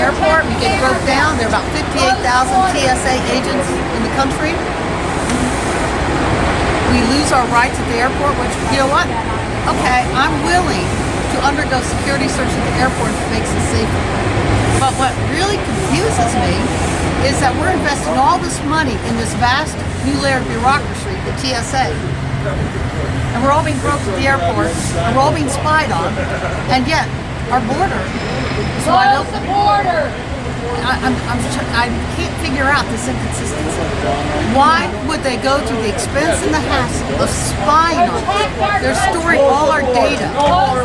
airport, we get broke down. There are about 58,000 TSA agents in the country. We lose our rights at the airport, which, you know what? Okay, I'm willing to undergo security search at the airport if it makes it safer. But what really confuses me is that we're investing all this money in this vast new layer of bureaucracy, the TSA. And we're all being broke at the airport, and we're all being spied on, and yet our border is wide open. Close the border! I can't figure out this inconsistency. Why would they go to the expense and the hassle of spying on us? They're storing all our data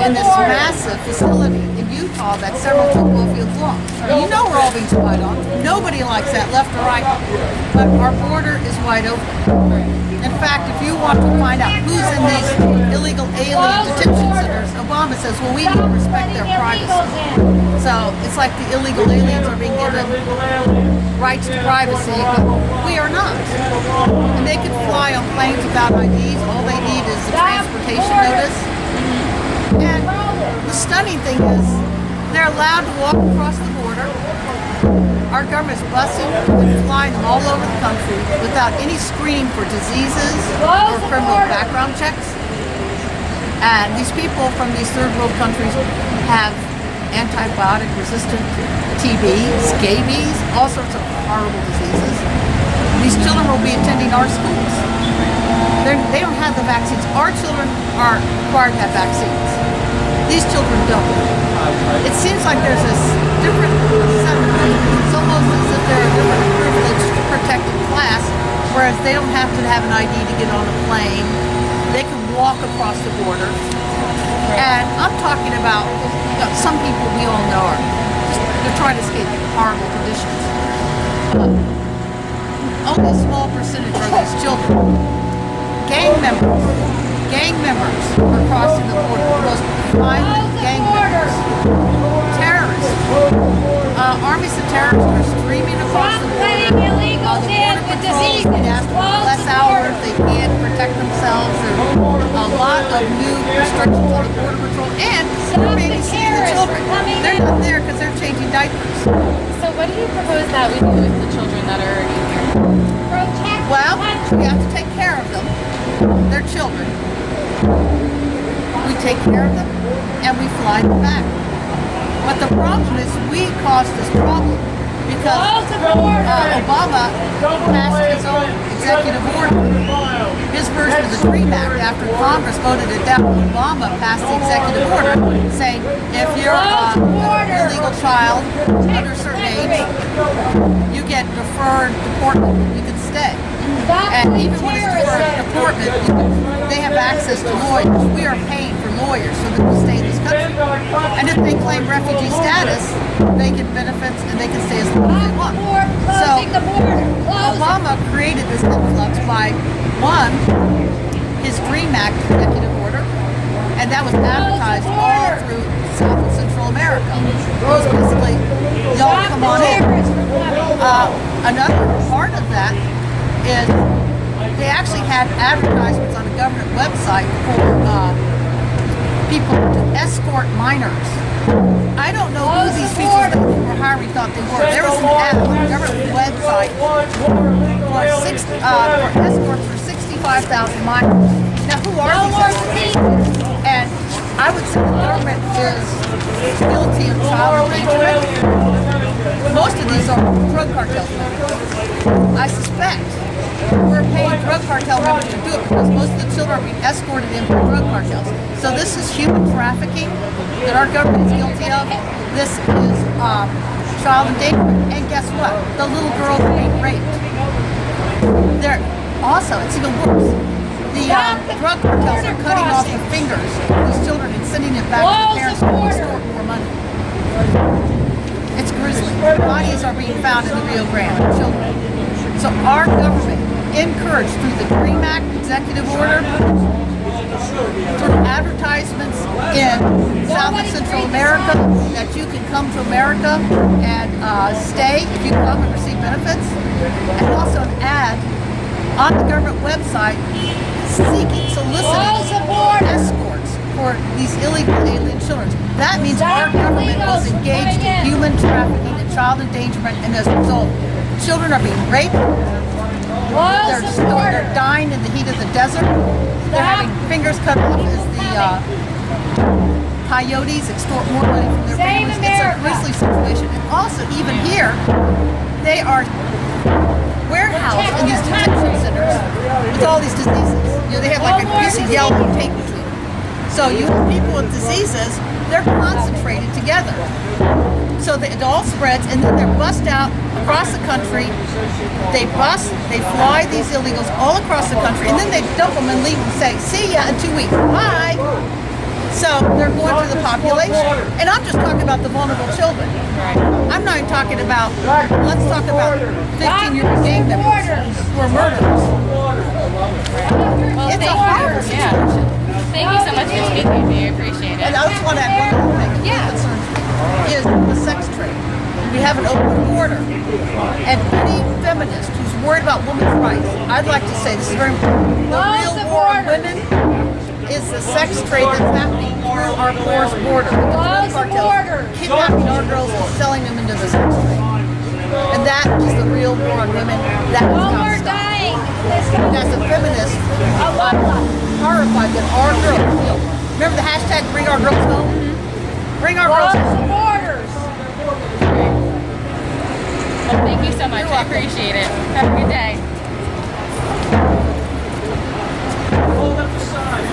in this massive facility in Utah that's several football fields long. You know we're all being spied on. Nobody likes that, left or right. But our border is wide open. In fact, if you want to find out who's in these illegal alien detention centers, Obama says, well, we need to respect their privacy. So it's like the illegal aliens are being given rights to privacy, but we are not. And they can fly on planes without IDs. All they need is a transportation notice. And the stunning thing is they're allowed to walk across the border. Our government's busing and flying them all over the country without any screening for diseases or criminal background checks. And these people from these third world countries have antibiotic-resistant TB, scabies, all sorts of horrible diseases. These children will be attending our schools. They don't have the vaccines. Our children are required to have vaccines. These children don't. It seems like there's this different set of rules. It's almost as if they're a different privileged protected class, whereas they don't have to have an ID to get on a plane. They can walk across the border. And I'm talking about some people we all know they're trying to escape horrible conditions. Only a small percentage are these children. Gang members are crossing the border. The most violent gang members. Terrorists. Armies of terrorists are streaming across the border. The border patrols need to ask for less hours. They can't protect themselves. There's a lot of new restrictions on the border patrol. And we're babysitting the children. They're not there because they're changing diapers. So what do you propose that we do with the children that are already here? Well, we have to take care of them. They're children. We take care of them and we fly them back. But the problem is we caused this problem because Obama passed his own executive order. His version of the DREAM Act, after Congress voted it down, Obama passed the executive order saying if you're an illegal child under a certain age, you get deferred deportment. You can stay. And even when it's deferred deportment, they have access to lawyers. We are paying for lawyers so that we stay in this country. And if they claim refugee status, they get benefits and they can stay as long as they want. So Obama created this influx by, one, his DREAM Act executive order, and that was advertised all through South and Central America. It was basically, y'all come on in. Another part of that is they actually had advertisements on a government website for people to escort minors. I don't know who these people that were hiring thought they were. There was an ad on a government website for escorts for 65,000 minors. Now, who are these escorts? And I would say the government is guilty of child endangerment. Most of these are drug cartel members. I suspect we're paying drug cartel members to do it because most of the children are being escorted in by drug cartels. So this is human trafficking that our government is guilty of. This is child endangerment. And guess what? The little girls are being raped. They're also, it's even worse. The drug cartels are cutting off the fingers of these children and sending it back to the parents to extort more money. It's grisly. Bodies are being found in the Rio Grande, children. So our government encouraged through the DREAM Act executive order, through advertisements in South and Central America that you can come to America and stay if you come and receive benefits, and also an ad on the government website soliciting escorts for these illegal alien children. That means our government was engaged in human trafficking and child endangerment, and as a result, children are being raped. They're dying in the heat of the desert. They're having fingers cut off as the coyotes extort more money from their families. It's a grisly situation. And also, even here, they are warehoused in these detention centers with all these diseases. You know, they have like a piece of yellow tape between them. So you have people with diseases, they're concentrated together. So it all spreads, and then they're bussed out across the country. They fly these illegals all across the country, and then they dump them and leave and say, see ya in 2 weeks, bye. So they're going to the population. And I'm just talking about the vulnerable children. I'm not even talking about, let's talk about 15-year-old gang members who are murderers. Well, It's a horrible situation. Thank you so much for speaking to me. I appreciate it. And I just want to add one other thing that concerns me, is the sex trade. We have an open border. And any feminist who's worried about women's rights, I'd like to say this is very important. The real war on women is the sex trade that's happening through our porous border. The drug cartels kidnapping our girls and selling them into the sex trade. And that is the real war on women. That has got to stop. And as a feminist, I'm horrified that our girls, you know, remember the hashtag Bring Our Girls Home? Bring our girls home. Well, thank you so much. I appreciate it. Have a good day. Hold up the sign.